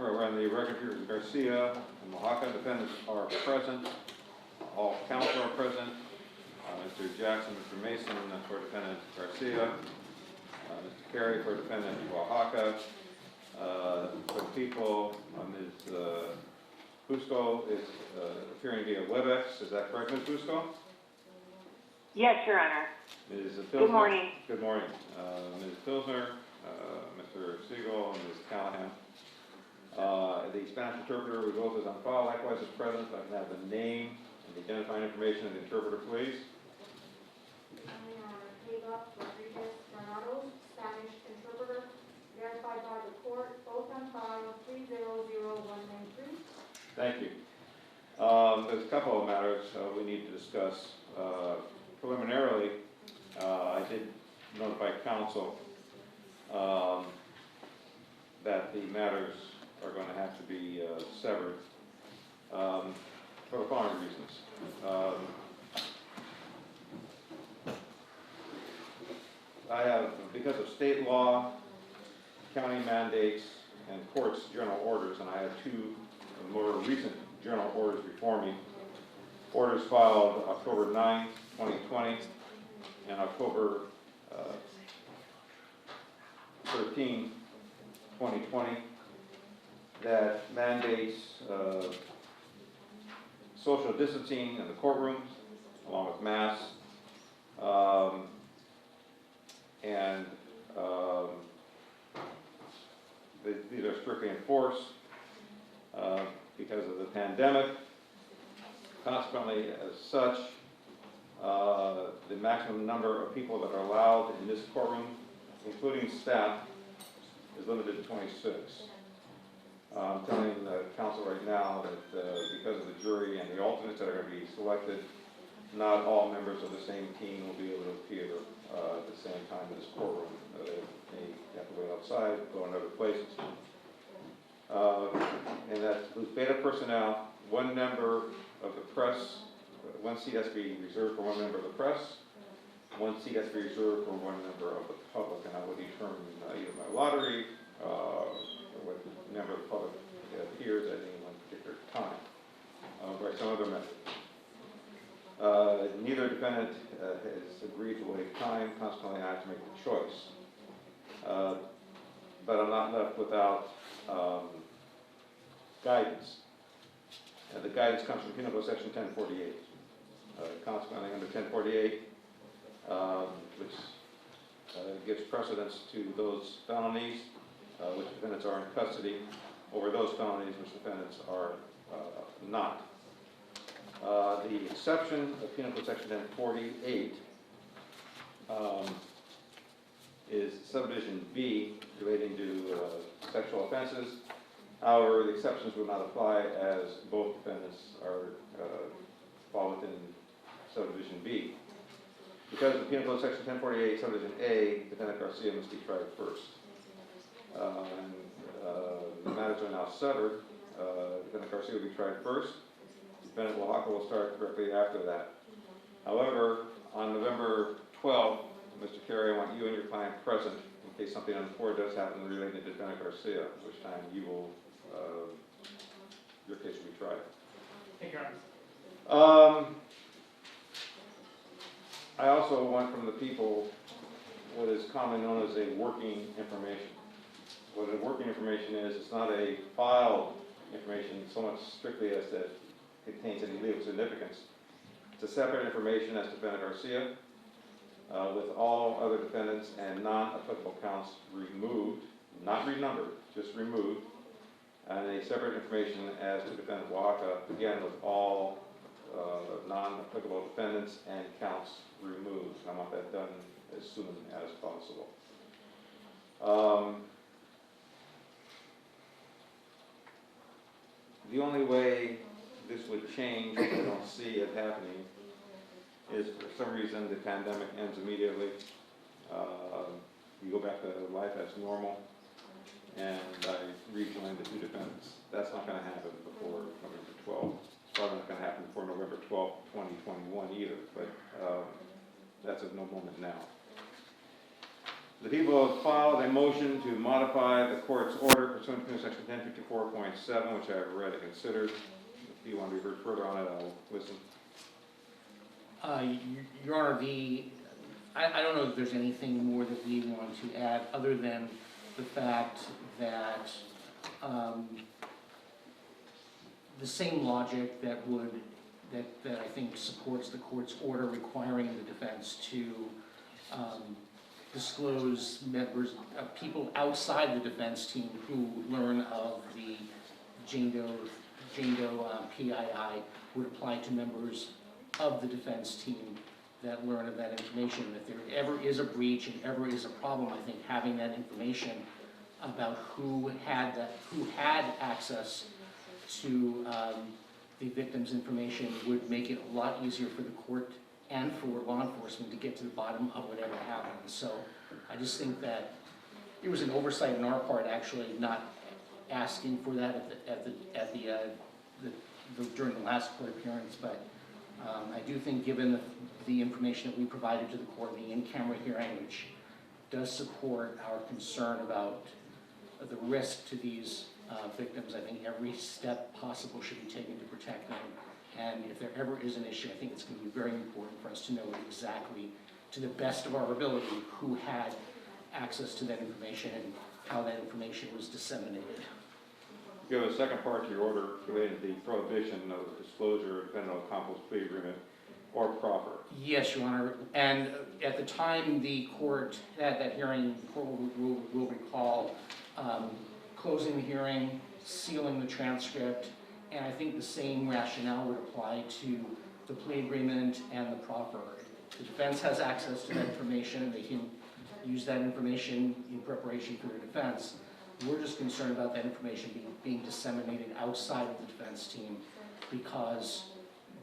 We're on the record here with Garcia and Oaxaca. Defendants are present. All counsel are present. Mr. Jackson, Mr. Mason for defendant Garcia. Mr. Carey for defendant Oaxaca. For the people, Ms. Fusco is appearing via WebEx. Is that correct, Ms. Fusco? Yes, Your Honor. Ms. Pilsner. Good morning. Good morning. Ms. Pilsner, Mr. Siegel, and Ms. Callahan. The Spanish interpreter who both is on file likewise is present. I can have the name and the identifying information of the interpreter, please. Spanish interpreter, verified by the court, both on file 3001193. Thank you. There's a couple of matters we need to discuss. Preliminarily, I did notify counsel that the matters are going to have to be severed for the following reasons. I have, because of state law, county mandates, and court's general orders, and I have two more recent general orders before me. Orders filed October 9, 2020, and October 13, 2020, that mandates social distancing in the courtrooms, along with masks, and these are strictly enforced because of the pandemic. Consequently, as such, the maximum number of people that are allowed in this courtroom, including staff, is limited to 26. I'm telling the council right now that because of the jury and the alternates that are going to be selected, not all members of the same team will be able to appear at the same time in this courtroom. They have to wait outside, go in other places. And that includes beta personnel, one member of the press, one seat has to be reserved for one member of the press, one seat has to be reserved for one member of the public, and I will determine either by lottery or what member of the public appears at any one particular time, or some other method. Neither defendant has agreed to waive time, consequently I have to make the choice. But I'm not left without guidance. The guidance comes from Penal Code Section 1048. Consequently, under 1048, which gives precedence to those felonies which defendants are in custody over those felonies which defendants are not. The exception of Penal Code Section 1048 is subdivision B relating to sexual offenses. However, the exceptions would not apply as both defendants are fall within subdivision B. Because of Penal Code Section 1048, subdivision A, defendant Garcia must be tried first. The matters are now severed. Defendant Garcia will be tried first. Defendant Oaxaca will start directly after that. However, on November 12th, Mr. Carey, I want you and your client present in case something untoward does happen related to defendant Garcia, at which time you will, your case will be tried. Thank you, Your Honor. I also want from the people what is commonly known as a working information. What a working information is, it's not a filed information so much strictly as that it contains any legal significance. It's a separate information as to defendant Garcia, with all other defendants and non-applicable counts removed, not renumbered, just removed, and a separate information as to defendant Oaxaca, again with all non-applicable defendants and counts removed. I want that done as soon as possible. The only way this would change, I don't see it happening, is for some reason the pandemic ends immediately. You go back to life as normal, and I rejoin the two defendants. That's not going to happen before November 12th. It's probably not going to happen before November 12th, 2021 either, but that's of no moment now. The people have filed a motion to modify the court's order pursuant to section 1054.7, which I have read and considered. If you want to be heard further on it, I'll listen. Your Honor, I don't know if there's anything more that we want to add other than the fact that the same logic that I think supports the court's order requiring the defense to disclose members of people outside the defense team who learn of the Jane Doe PII would apply to members of the defense team that learn of that information. If there ever is a breach and ever is a problem, I think having that information about who had access to the victim's information would make it a lot easier for the court and for law enforcement to get to the bottom of whatever happened. So I just think that it was an oversight on our part, actually, not asking for that during the last court appearance, but I do think given the information that we provided to the court in the in-camera hearing, which does support our concern about the risk to these victims, I think every step possible should be taken to protect them. And if there ever is an issue, I think it's going to be very important for us to know exactly, to the best of our ability, who had access to that information and how that information was disseminated. You have a second part to your order related to the prohibition of disclosure of Medina Ocampo's plea agreement or proffer. Yes, Your Honor. And at the time the court had that hearing, the court will recall closing the hearing, sealing the transcript, and I think the same rationale would apply to the plea agreement and the proffer. The defense has access to that information, and they can use that information in preparation for their defense. We're just concerned about that information being disseminated outside of the defense team, because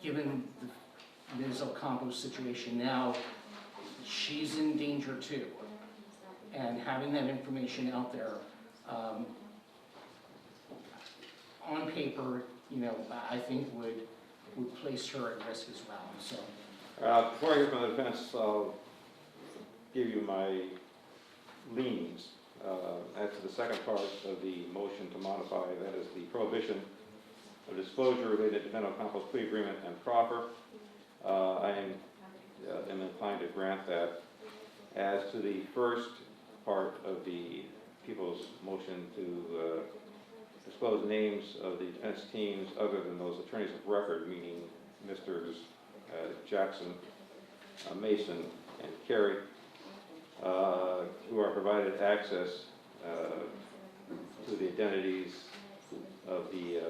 given Ms. Ocampo's situation now, she's in danger too. And having that information out there on paper, I think would place her at risk as well. So, before I hear from the defense, I'll give you my leanings. As to the second part of the motion to modify, that is the prohibition of disclosure related to Medina Ocampo's plea agreement and proffer. I am inclined to grant that. As to the first part of the people's motion to disclose names of the defense teams other than those attorneys of record, meaning Mr. Jackson, Mason, and Carey, who are provided access to the identities of the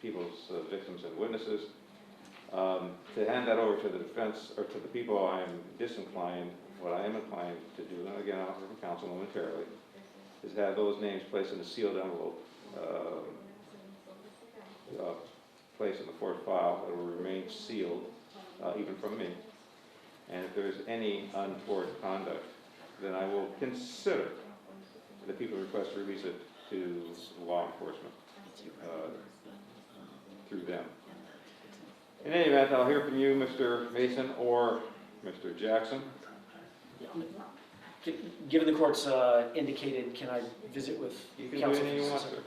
people's victims and witnesses. To hand that over to the defense, or to the people, I am disinclined. What I am inclined to do, and again I'll hear from counsel momentarily, is have those names placed in a sealed envelope, placed in the court file that will remain sealed, even from me. And if there's any untoward conduct, then I will consider the people request to release it to law enforcement through them. In any event, I'll hear from you, Mr. Mason or Mr. Jackson. Given the court's indicated, can I visit with You can counsel? do anything you want, sir.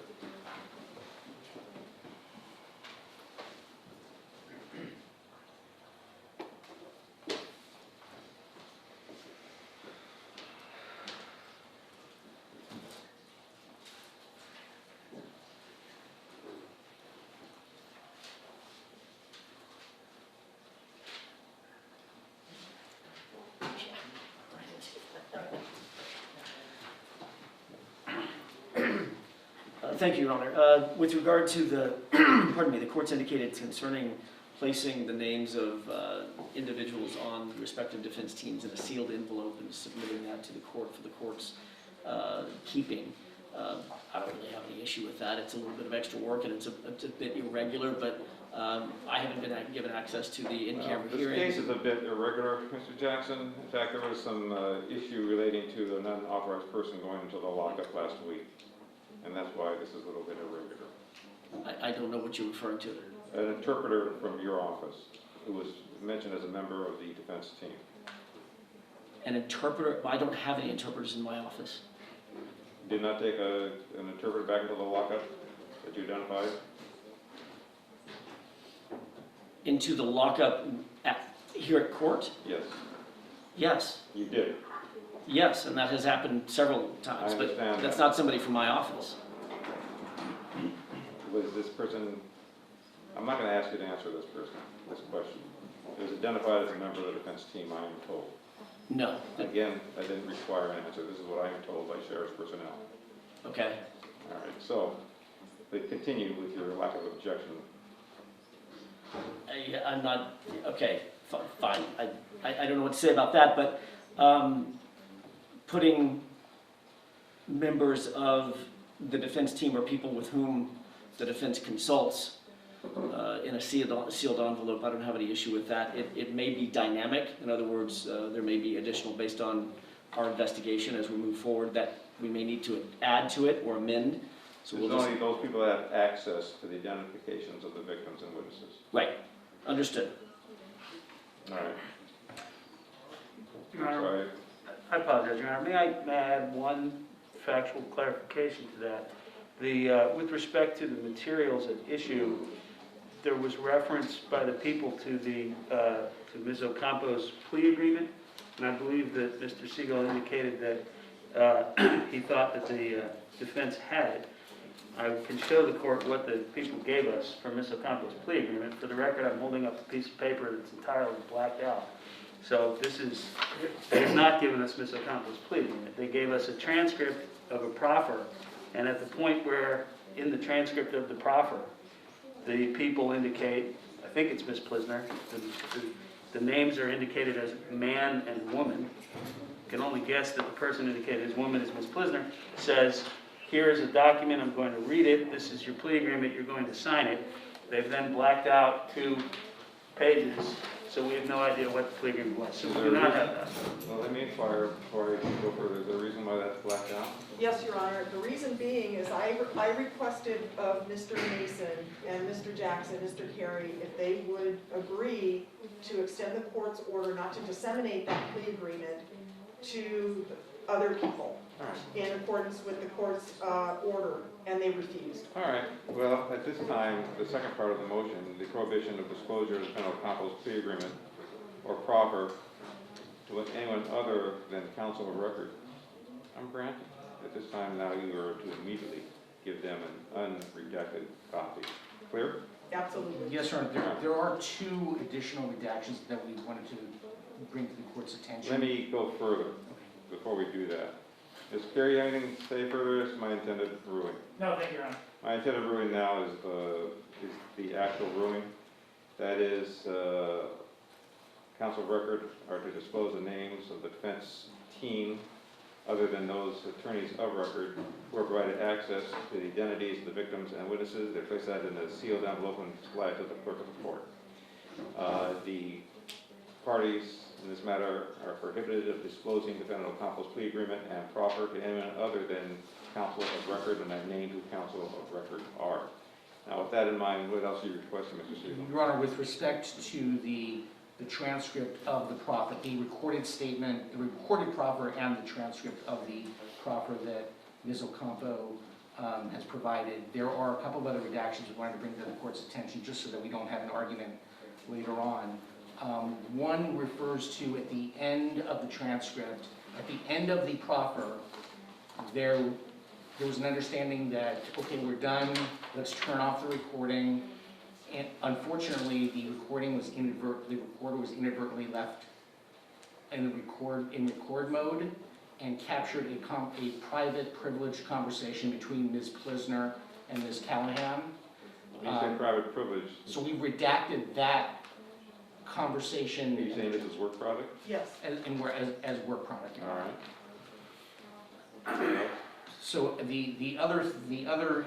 Thank you, Your Honor. With regard to the, pardon me, the court's indicated concerning placing the names of individuals on the respective defense teams in a sealed envelope and submitting that to the court for the court's keeping. I don't really have any issue with that. It's a little bit of extra work and it's a bit irregular, but I haven't been given access to the in-camera hearing. This case is a bit irregular, Mr. Jackson. In fact, there was some issue relating to an unauthorized person going into the lockup last week. And that's why this is a little bit irregular. I don't know what you're referring to. An interpreter from your office who was mentioned as a member of the defense team. An interpreter, I don't have any interpreters in my office. Did not take an interpreter back into the lockup that you identified? Into the lockup here at court? Yes, Yes, you did. yes, and that has happened several times, I but understand that's that. not somebody from my office. Was this person, I'm not gonna ask you to answer this question. It was identified as a member of the defense team, I am told. No. Again, I didn't require an answer, this is what I am told by sheriff's personnel. Okay. All right, so, but continue with your lack of objection. I'm not, okay, fine. I don't know what to say about that, but putting members of the defense team or people with whom the defense consults in a sealed envelope, I don't have any issue with that. It may be dynamic. In other words, there may be additional based on our investigation as we move forward that we may need to add to it or amend. So There's we'll just, only those people that have access to the identifications of the victims and witnesses. right, understood. All right. Your Honor, Sorry. I apologize, Your Honor. May I add one factual clarification to that? With respect to the materials at issue, there was reference by the people to Ms. Ocampo's plea agreement, and I believe that Mr. Siegel indicated that he thought that the defense had it. I can show the court what the people gave us for Ms. Ocampo's plea agreement. For the record, I'm holding up a piece of paper that's entirely blacked out. So they have not given us Ms. Ocampo's plea agreement. They gave us a transcript of a proffer, and at the point where, in the transcript of the proffer, the people indicate, I think it's Ms. Plisner, the names are indicated as man and woman. You can only guess that the person indicated as woman is Ms. Plisner, says, here is a document, I'm going to read it, this is your plea agreement, you're going to sign it. They've then blacked out 2 pages, so we have no idea what the plea agreement was. So we do not have that. Well, let me inquire before I go further. Is there a reason why that's blacked out? Yes, Your Honor. The reason being is I requested of Mr. Naason and Mr. Jackson, Mr. Carey, if they would agree to extend the court's order not to disseminate that plea agreement to other people in accordance with the court's order, and they refused. All right, well, at this time, the second part of the motion, the prohibition of disclosure of General Ocampo's plea agreement or proffer to anyone other than counsel of record, I'm granting. At this time now, you are to immediately give them an unredacted copy. Clear? Absolutely. Yes, sir. There are 2 additional redactions that we wanted to bring to the court's attention. Let me go further before we do that. Does Carrie have anything to say further? It's my intended ruling. No, thank you, Your Honor. My intended ruling now is the actual ruling. That is, counsel of record are to disclose the names of the defense team other than those attorneys of record who are provided access to the identities of the victims and witnesses. They place that in a sealed envelope and supply it to the clerk of the court. The parties in this matter are prohibited of disclosing defendant Ocampo's plea agreement and proffer to anyone other than counsel of record, and I've named who counsel of record are. Now, with that in mind, what else are you requesting, Mr. Siegel? Your Honor, with respect to the transcript of the proffer, the recorded statement, the recorded proffer, and the transcript of the proffer that Ms. Ocampo has provided, there are a couple of other redactions we wanted to bring to the court's attention just so that we don't have an argument later on. One refers to at the end of the transcript, at the end of the proffer, there was an understanding that, okay, we're done, let's turn off the recording. And unfortunately, the recorder was inadvertently left in record mode and captured a private, privileged conversation between Ms. Plisner and Ms. Callahan. When you say private privilege, So we redacted that conversation. are you saying this is work product? Yes. as work product. All right. So the other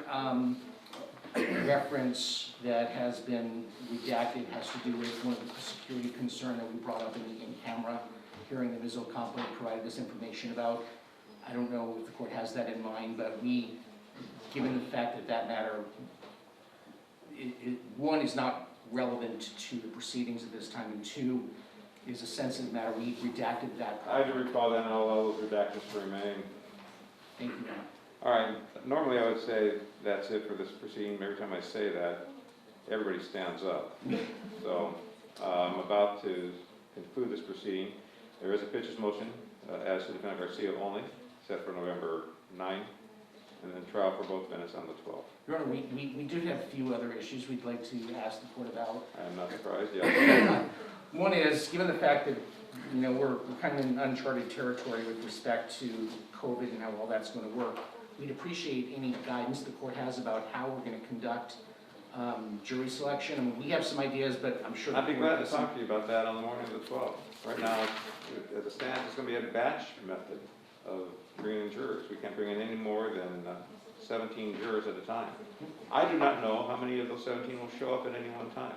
reference that has been redacted has to do with one of the security concern that we brought up in camera hearing that Ms. Ocampo provided this information about. I don't know if the court has that in mind, but we, given the fact that matter, one is not relevant to the proceedings at this time, and 2, is a sensitive matter. We redacted that. I do recall that, and I'll allow those redactions to remain. Thank you, Your Honor. All right, normally I would say that's it for this proceeding. Every time I say that, everybody stands up. So I'm about to conclude this proceeding. There is a pitcher's motion as to defendant Garcia only, set for November 9th, and then trial for both defendants on the 12th. Your Honor, we do have a few other issues we'd like to ask the court about. I am not surprised, yeah. One is, given the fact that, you know, we're kind of in uncharted territory with respect to COVID and how all that's going to work, we'd appreciate any guidance the court has about how we're going to conduct jury selection. I mean, we have some ideas, but I'm sure the I'd be court glad to has some. talk to you about that on the morning of the 12th. Right now, as it stands, it's going to be a batch method of bringing in jurors. We can't bring in any more than 17 jurors at a time. I do not know how many of those 17 will show up at any one time.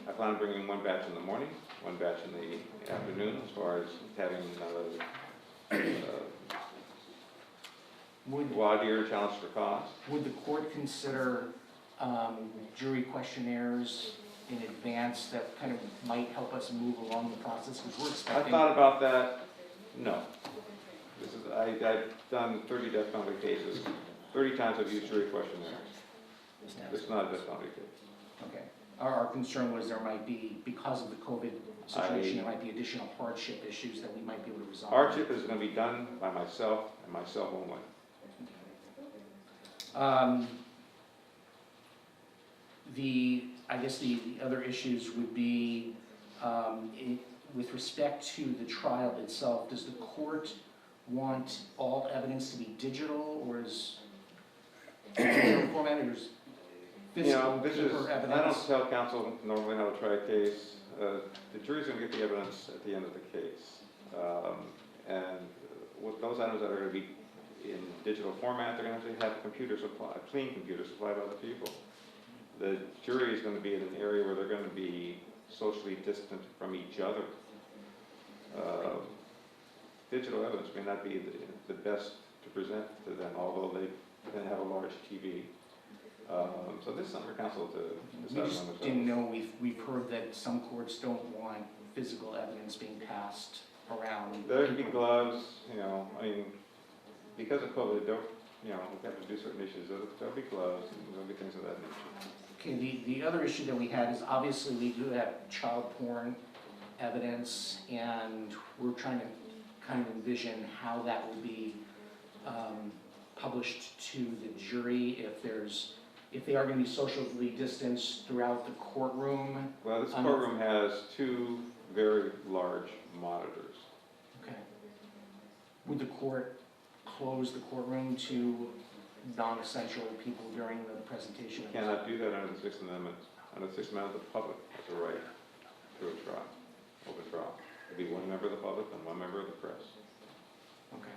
I plan on bringing one batch in the morning, one batch in the afternoon, as far as having voir dire challenge for cause. Would the court consider jury questionnaires in advance that kind of might help us move along the process? Because we're I expecting. thought about that. No. I've done 30 death penalty cases. 30 times I've used jury questionnaires. It's not a death penalty case. Okay. Our concern was there might be, because of the COVID situation, there might be additional hardship issues that we might be able to resolve. Hardship is going to be done by myself and myself only. I guess the other issues would be, with respect to the trial itself, does the court want all evidence to be digital, or is digital formatted, or is physical paper evidence? I don't tell counsel normally how to try a case. The jury's going to get the evidence at the end of the case. And with those items that are going to be in digital format, they're going to have a computer supply, a clean computer supplied by the people. The jury is going to be in an area where they're going to be socially distant from each other. Digital evidence may not be the best to present to them, although they can have a large TV. So this is something for counsel to decide We on just themselves. didn't know, we've heard that some courts don't want physical evidence being passed around. There could be gloves, I mean, because of COVID, we have to do certain issues. There'll be gloves, and there'll be things of that nature. Okay, the other issue that we had is obviously we do have child porn evidence, and we're trying to kind of envision how that will be published to the jury if they are going to be socially distanced throughout the courtroom. Well, this courtroom has 2 very large monitors. Okay. Would the court close the courtroom to non-essential people during the presentation? You cannot do that under the Sixth Amendment. Under the Sixth Amendment, the public has a right to a trial, open trial. There'll be one member of the public and one member of the press. Okay.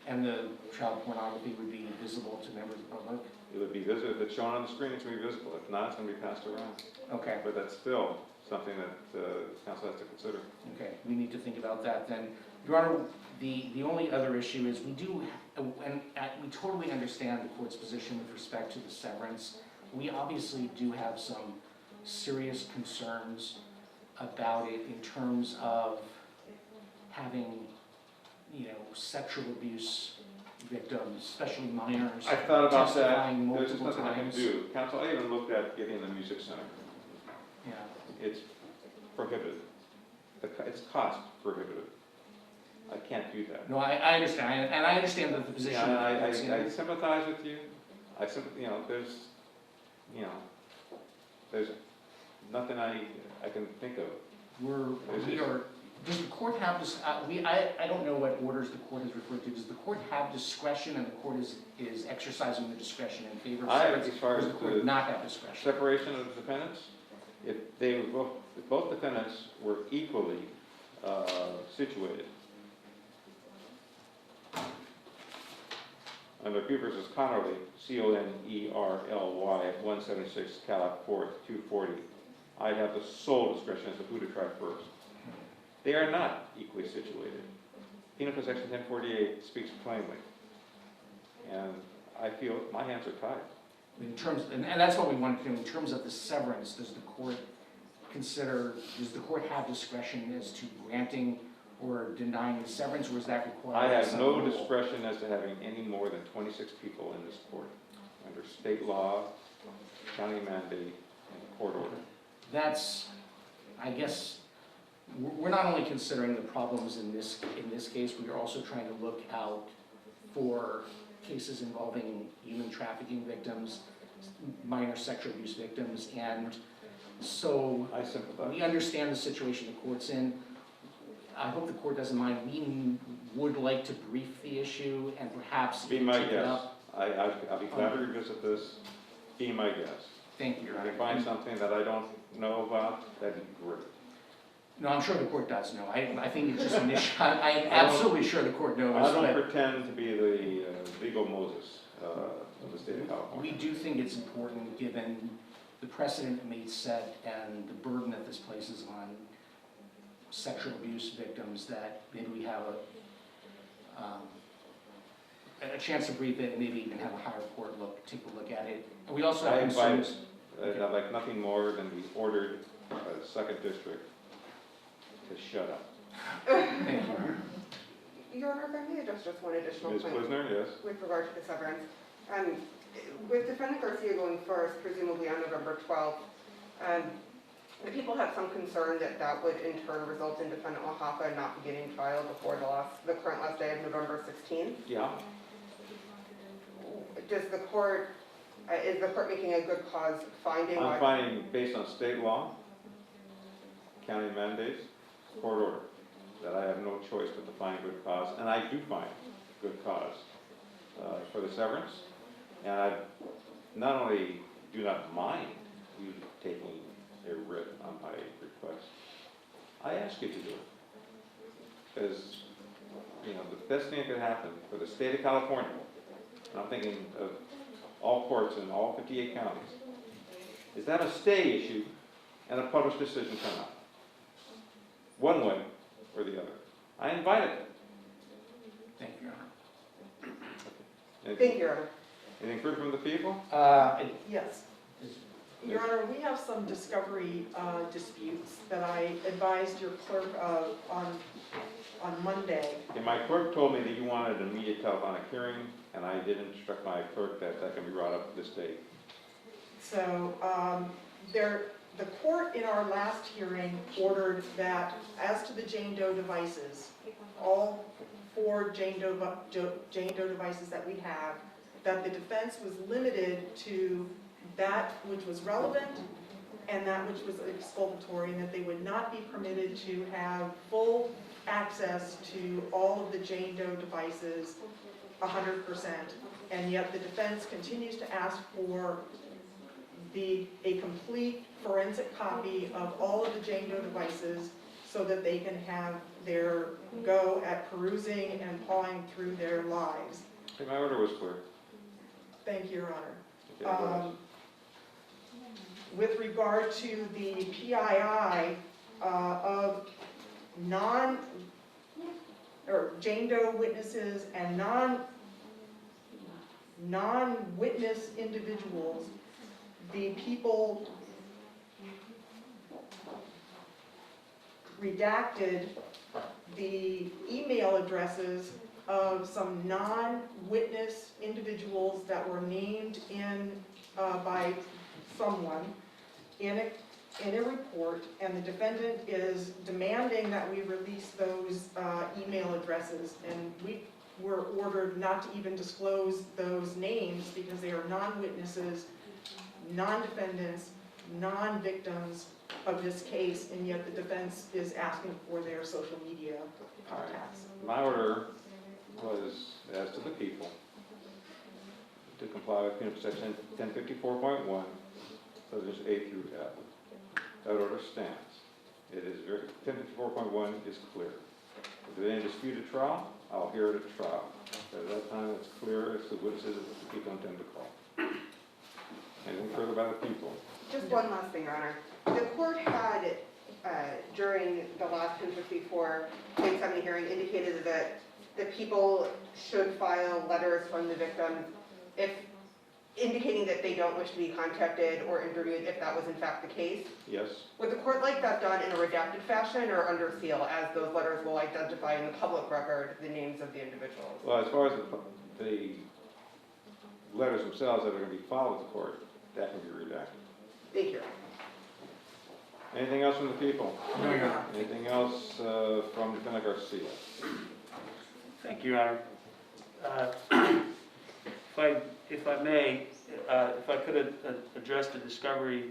And the child pornography would be visible to members of the public? It would be visible. If it's shown on the screen, it's going to be visible. If not, it's going to be passed around. Okay. But that's still something that counsel has to consider. Okay, we need to think about that then. Your Honor, the only other issue is we do, and we totally understand the court's position with respect to the severance. We obviously do have some serious concerns about it in terms of having, sexual abuse victims, especially minors, I thought about that. testifying There's just multiple nothing I can times. do. Counsel, I even looked at getting the music center. Yeah. It's prohibitive. It's cost prohibitive. I can't do that. No, I understand, and I understand that the position. Yeah, I sympathize with you. There's nothing I can think of. Does the court have this, I don't know what orders the court has referred to. Does the court have discretion, and the court is exercising the discretion in favor of severance? As far Or as does the court the not have discretion? separation of the defendants, if both defendants were equally situated, under Pugh versus Connerly, Connerly, 176 Calic 4th 240, I have the sole discretion as to who to try first. They are not equally situated. Penal Code Section 1048 speaks plainly, and I feel my hands are tied. In terms, and that's what we wanted to do, in terms of the severance, does the court consider, does the court have discretion as to granting or denying the severance, or is that required? I by have some no rule? discretion as to having any more than 26 people in this court, under state law, county mandate, and court order. That's, I guess, we're not only considering the problems in this case, we are also trying to look out for cases involving human trafficking victims, minor sexual abuse victims, and so I sympathize. we understand the situation the court's in. I hope the court doesn't mind. We would like to brief the issue and perhaps Be take my it guest. up. I'll be glad to revisit this. Be my guest. Thank you, Your If Honor. you find something that I don't know about, that'd be great. No, I'm sure the court does know. I think it's just an issue. I'm absolutely sure the court knows. I don't but pretend to be the legal Moses of the state of we California. do think it's important, given the precedent it may set and the burden that this places on sexual abuse victims, that maybe we have a chance to brief it and maybe even have a higher court take a look at it. And we also have I invite, concerns. I'd like nothing more than be ordered by the second district to shut up. Thank you, Your Honor. Your Honor, if I may address just one additional Ms. point Klisner, yes? with regard to the severance. With Defendant Garcia going first, presumably on November 12th, the people have some concern that that would in turn result in Defendant Oaxaca not beginning trial before the current last day of November 16th. Yeah. Does the court, is the court making a good cause finding? I'm finding, based on state law, county mandates, court order, that I have no choice but to find good cause, and I do find good cause for the severance. And I not only do not mind you taking a writ on my request, I ask you to do it. Because, you know, the best thing that could happen for the state of California, and I'm thinking of all courts in all 58 counties, is that a stay issue and a published decision come out. One way or the other. I invited it. Thank you, Your Honor. Thank you, Your Honor. Anything further from the people? Yes. Your Honor, we have some discovery disputes that I advised your clerk of on Monday. And my clerk told me that you wanted an immediate telephonic hearing, and I did instruct my clerk that that can be brought up this date. So the court in our last hearing ordered that as to the Jane Doe devices, all 4 Jane Doe devices that we have, that the defense was limited to that which was relevant and that which was exculpatory, and that they would not be permitted to have full access to all of the Jane Doe devices 100%. And yet the defense continues to ask for a complete forensic copy of all of the Jane Doe devices so that they can have their go at perusing and pawing through their lives. Okay, my order was clear. Thank you, Your Honor. Okay, what else? With regard to the PII of Jane Doe witnesses and non-witness individuals, the people redacted the email addresses of some non-witness individuals that were named by someone in a report, and the defendant is demanding that we release those email addresses, and we were ordered not to even disclose those names because they are non-witnesses, non-defendants, non-victims of this case, and yet the defense is asking for their social media contacts. My order was, as to the people, to comply with Penal Section 1054.1, subjects A through F. That order stands. It is 1054.1 is clear. If there's any dispute at trial, I'll hear it at trial. But at that time, it's clear as to witnesses that the people intend to call. Anything further by the people? Just one last thing, Your Honor. The court had, during the last 1054.70 hearing, indicated that the people should file letters from the victims if indicating that they don't wish to be contacted or interviewed if that was in fact the case. Yes? Would the court like that done in a redacted fashion or under seal, as those letters will identify in the public record the names of the individuals? Well, as far as the letters themselves that are going to be filed with the court, that can be redacted. Thank you. Anything else from the people? No, Your Honor. Anything else from Defendant Garcia? Thank you, Your Honor. If I may, if I could address the discovery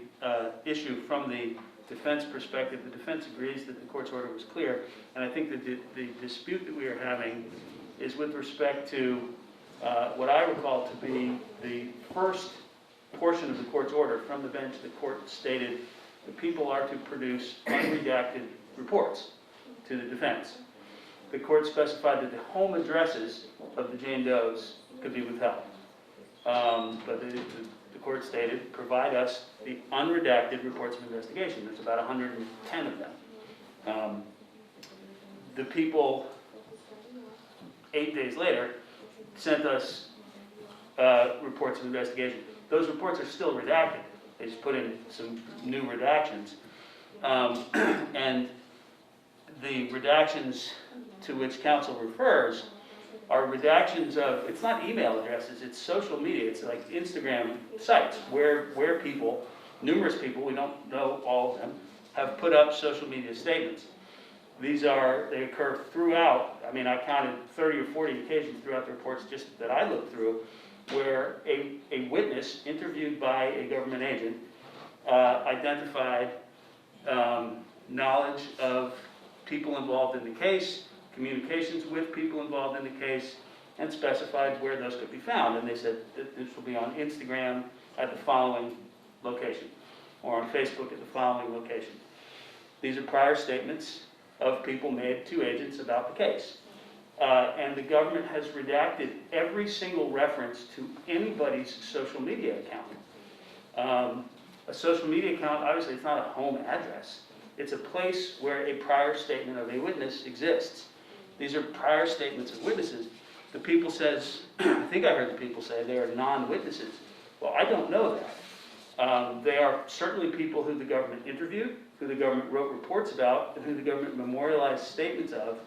issue from the defense perspective, the defense agrees that the court's order was clear, and I think that the dispute that we are having is with respect to what I recall to be the first portion of the court's order. From the bench, the court stated the people are to produce unredacted reports to the defense. The court specified that the home addresses of the Jane Does could be withheld. But the court stated, provide us the unredacted reports of investigation. There's about 110 of them. The people, 8 days later, sent us reports of investigation. Those reports are still redacted. They just put in some new redactions. And the redactions to which counsel refers are redactions of, it's not email addresses, it's social media. It's like Instagram sites where people, numerous people, we don't know all of them, have put up social media statements. They occur throughout, I mean, I counted 30 or 40 occasions throughout the reports just that I looked through, where a witness interviewed by a government agent identified knowledge of people involved in the case, communications with people involved in the case, and specified where those could be found. And they said that this will be on Instagram at the following location, or on Facebook at the following location. These are prior statements of people made to agents about the case. And the government has redacted every single reference to anybody's social media account. A social media account, obviously, it's not a home address. It's a place where a prior statement of a witness exists. These are prior statements of witnesses. The people says, I think I heard the people say they are non-witnesses. Well, I don't know that. They are certainly people who the government interviewed, who the government wrote reports about, and who the government memorialized statements of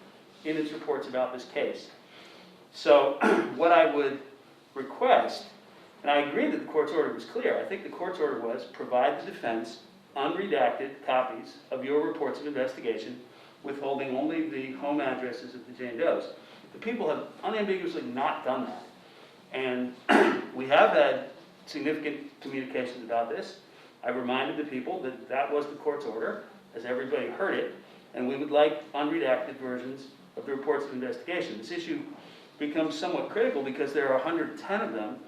in its reports about this case. So what I would request, and I agree that the court's order was clear. I think the court's order was provide the defense unredacted copies of your reports of investigation, withholding only the home addresses of the Jane Does. The people have unambiguously not done that. And we have had significant communications about this. I reminded the people that that was the court's order, as everybody heard it, and we would like unredacted versions of the reports of investigation. This issue becomes somewhat critical because there are 110 of them.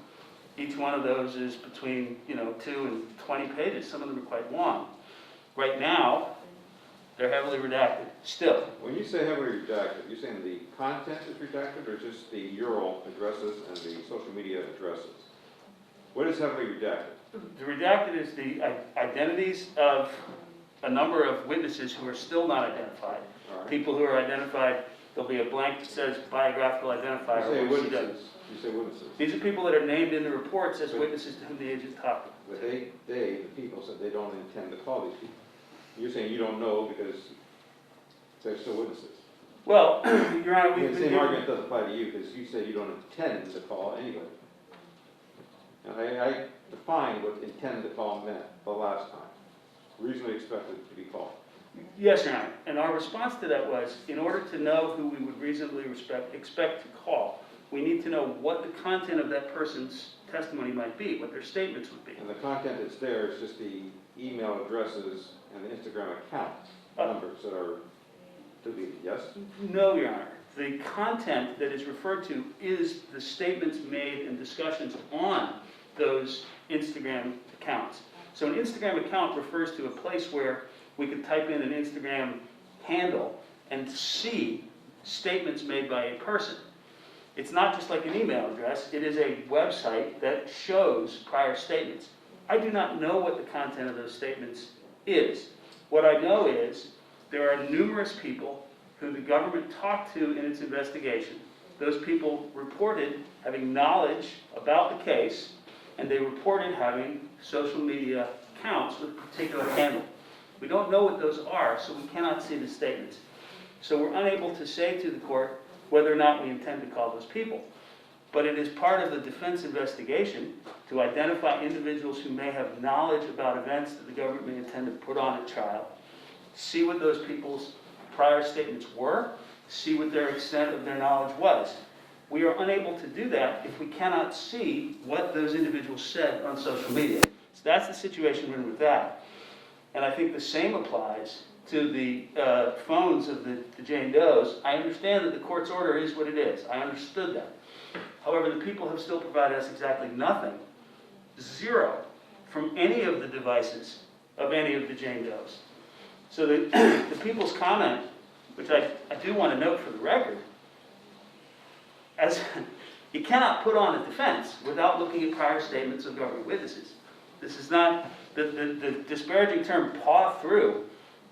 Each one of those is between 2 and 20 pages. Some of them are quite long. Right now, they're heavily redacted, still. When you say heavily redacted, you're saying the content is redacted or just the URL addresses and the social media addresses? What is heavily redacted? The redacted is the identities of a number of witnesses who are still not identified. All right. People who are identified, there'll be a blank that says biographical identifier. You say or witnesses. You say witnesses. These are people that are named in the reports as witnesses to whom the agent talked to. But the people said they don't intend to call these people. You're saying you don't know because they're still witnesses. Well, Your Honor, we've The been same given- argument doesn't apply to you because you said you don't intend to call anybody. And I defined what intend to call meant the last time. Reasonably expected to be called. Yes, Your Honor. And our response to that was, in order to know who we would reasonably expect to call, we need to know what the content of that person's testimony might be, what their statements would be. And the content that's there is just the email addresses and the Instagram account numbers that are deleted, yes? No, Your Honor. The content that is referred to is the statements made and discussions on those Instagram accounts. So an Instagram account refers to a place where we could type in an Instagram handle and see statements made by a person. It's not just like an email address, it is a website that shows prior statements. I do not know what the content of those statements is. What I know is there are numerous people who the government talked to in its investigation. Those people reported having knowledge about the case, and and they reported having social media accounts with a particular handle. We don't know what those are, so we cannot see the statements. So we're unable to say to the court whether or not we intend to call those people. But it is part of the defense investigation to identify individuals who may have knowledge about events that the government may intend to put on at trial, see what those people's prior statements were, see what their extent of their knowledge was. We are unable to do that if we cannot see what those individuals said on social media. So that's the situation we're in with that. And I think the same applies to the phones of the Jane Does. I understand that the court's order is what it is. I understood that. However, the people have still provided us exactly nothing, zero, from any of the devices of any of the Jane Does. So the people's comment, which I do want to note for the record, as you cannot put on a defense without looking at prior statements of government witnesses. This is not, the disparaging term paw through,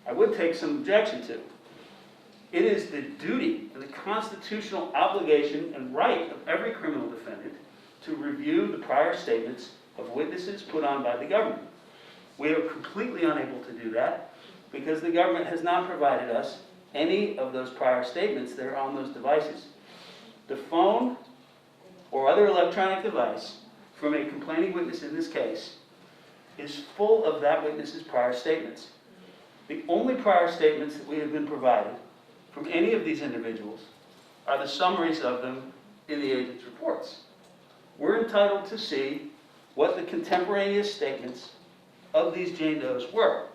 I would take some objection to. It is the duty and the constitutional obligation and right of every criminal defendant to review the prior statements of witnesses put on by the government. We are completely unable to do that because the government has not provided us any of those prior statements that are on those devices. The phone or other electronic device from a complaining witness in this case is full of that witness's prior statements. The only prior statements that we have been provided from any of these individuals are the summaries of them in the agent's reports. We're entitled to see what the contemporaneous statements of these Jane Does were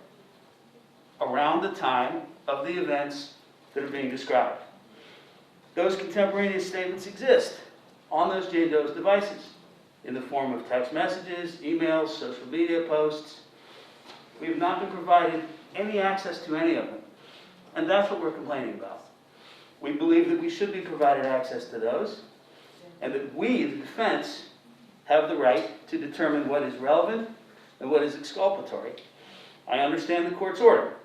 around the time of the events that are being described. Those contemporaneous statements exist on those Jane Does devices in the form of text messages, emails, social media posts. We have not been provided any access to any of them. And that's what we're complaining about. We believe that we should be provided access to those, and that we, the defense, have the right to determine what is relevant and what is exculpatory. I understand the court's order,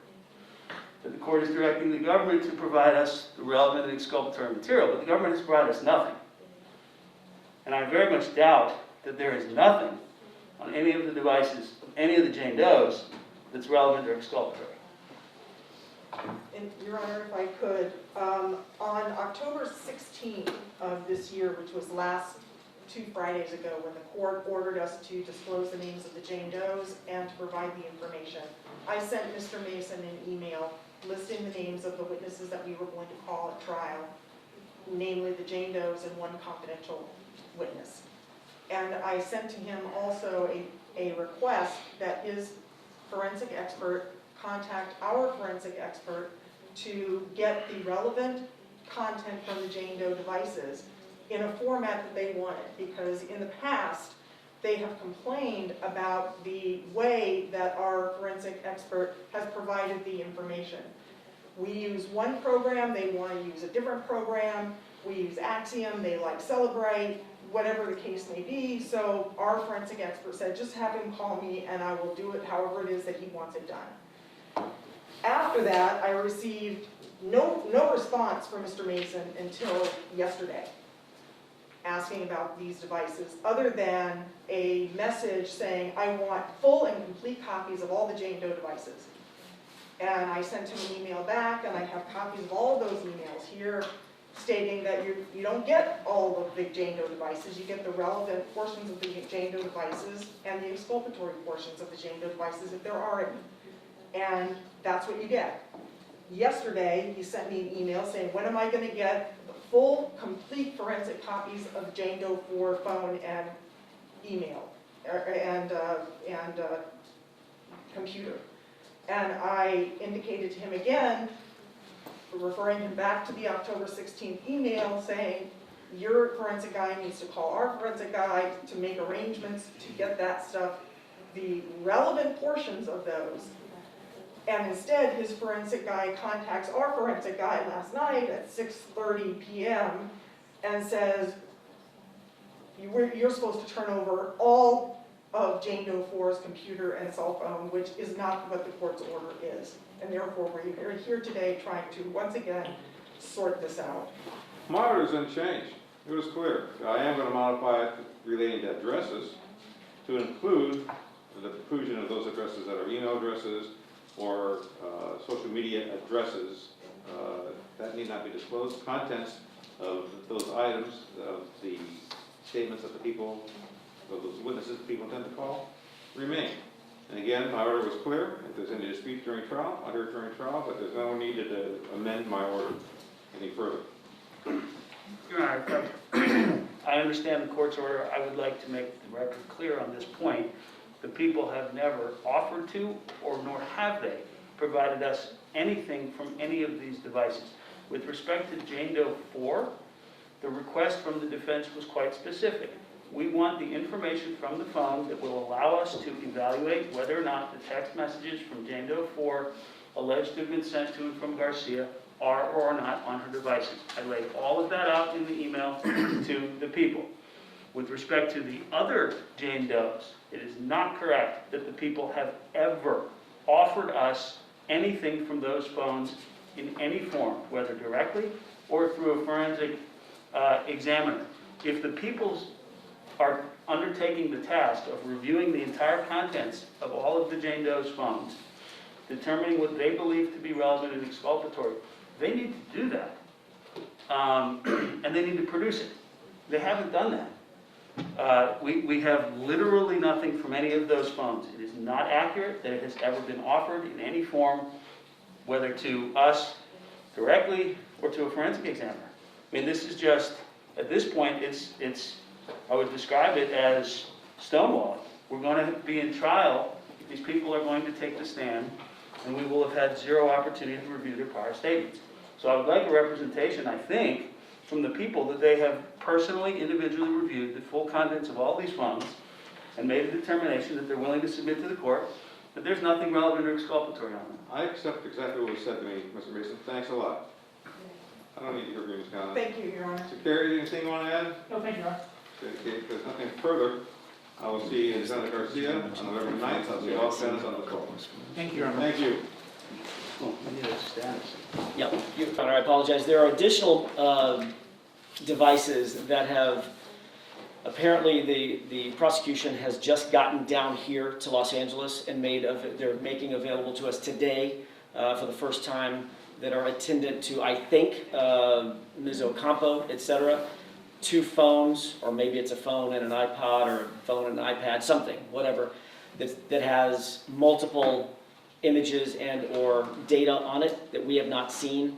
that the court is directing the government to provide us the relevant and exculpatory material, but the government has provided us nothing. And I very much doubt that there is nothing on any of the devices of any of the Jane Does that's relevant or exculpatory. And Your Honor, if I could, on October 16th of this year, which was last 2 Fridays ago, when the court ordered us to disclose the names of the Jane Does and to provide the information, I sent Mr. Mason an email listing the names of the witnesses that we were going to call at trial, namely the Jane Does and one confidential witness. And I sent to him also a request that his forensic expert contact our forensic expert to get the relevant content from the Jane Doe devices in a format that they wanted, because in the past they have complained about the way that our forensic expert has provided the information. We use one program, they want to use a different program. We use Axiom, they like Celebrate, whatever the case may be. So our forensic expert said, just have him call me and I will do it however it is that he wants it done. After that, I received no response from Mr. Mason until yesterday, asking about these devices, other than a message saying, I want full and complete copies of all the Jane Doe devices. And I sent him an email back, and I have copies of all of those emails here, stating that you don't get all of the Jane Doe devices, you get the relevant portions of the Jane Doe devices and the exculpatory portions of the Jane Doe devices, if there are any. And that's what you get. Yesterday, he sent me an email saying, when am I going to get the full, complete forensic copies of Jane Doe 4 phone and email and computer? And I indicated to him again, referring him back to the October 16th email, saying, your forensic guy needs to call our forensic guy to make arrangements to get that stuff, the relevant portions of those. And instead, his forensic guy contacts our forensic guy last night at 6:30 p.m. and says, you're supposed to turn over all of Jane Doe 4's computer and cell phone, which is not what the court's order is. And therefore, we're here today trying to, once again, sort this out. My order is unchanged. It was clear. I am going to modify it relating to addresses. to include the inclusion of those addresses that are email addresses or social media addresses. That need not be disclosed. Contents of those items, of the statements that the people, of those witnesses that people intend to call, remain. And again, my order was clear. If there's any dispute during trial, I'll hear it during trial, but there's no need to amend my order any further. Your Honor, I understand the court's order. I would like to make the record clear on this point. The people have never offered to, or nor have they, provided us anything from any of these devices. With respect to Jane Doe 4, the request from the defense was quite specific. We want the information from the phone that will allow us to evaluate whether or not the text messages from Jane Doe 4 alleged to have been sent to and from Garcia are or are not on her devices. I laid all of that out in the email to the people. With respect to the other Jane Does, it is not correct that the people have ever offered us anything from those phones in any form, whether directly or through a forensic examiner. If the people are undertaking the task of reviewing the entire contents of all of the Jane Doe's phones, determining what they believe to be relevant and exculpatory, they need to do that. And they need to produce it. They haven't done that. We have literally nothing from any of those phones. It is not accurate that it has ever been offered in any form, whether to us directly or to a forensic examiner. I mean, this is just, at this point, I would describe it as stonewalling. We're going to be in trial. These people are going to take the stand, and we will have had zero opportunity to review their prior statements. So I would like a representation, I think, from the people that they have personally, individually reviewed the full contents of all these phones and made a determination that they're willing to submit to the court that there's nothing relevant or exculpatory on them. I accept exactly what was said to me, Mr. Mason. Thanks a lot. I don't need your agreement, Scott. Thank you, Your Honor. So, Carrie, anything you want to add? No, thank you, Your Honor. Okay, if there's nothing further, I will see Susana Garcia on November 9th. I'll see all defendants on the call. Thank you, Your Honor. Thank you. Oh, I need a status. Yeah, Your Honor, I apologize. There are additional devices that have, apparently the prosecution has just gotten down here to Los Angeles and they're making available to us today for the first time, that are attendant to, I think, Ms. Ocampo, etc. 2 phones, or maybe it's a phone and an iPod, or a phone and an iPad, something, whatever, that has multiple images and or data on it that we have not seen.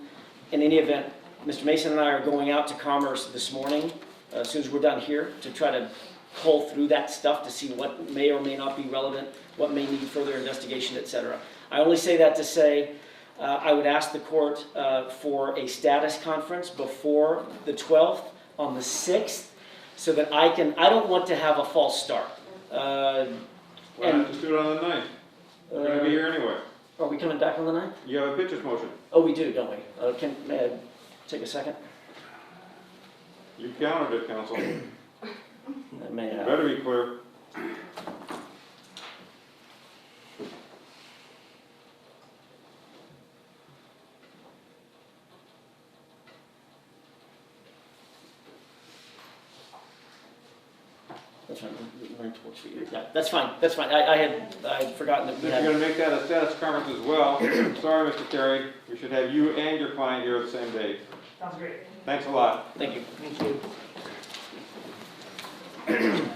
In any event, Mr. Mason and I are going out to Commerce this morning, as soon as we're done here, to try to cull through that stuff to see what may or may not be relevant, what may need further investigation, etc. I only say that to say I would ask the court for a status conference before the 12th on the 6th, so that I don't want to have a false start. Why not just do it on the 9th? We're going to be here anyway. Are we coming back on the 9th? You have a pitcher's motion. Oh, we do, don't we? May I take a second? You countered it, counsel. May I? Better be clear. That's fine. Yeah, that's fine. That's fine. I had forgotten that we If had. you're going to make that a status conference as well, sorry, Mr. Terry, we should have you and your client here the same day. Sounds great. Thanks a lot. Thank you. Thank you.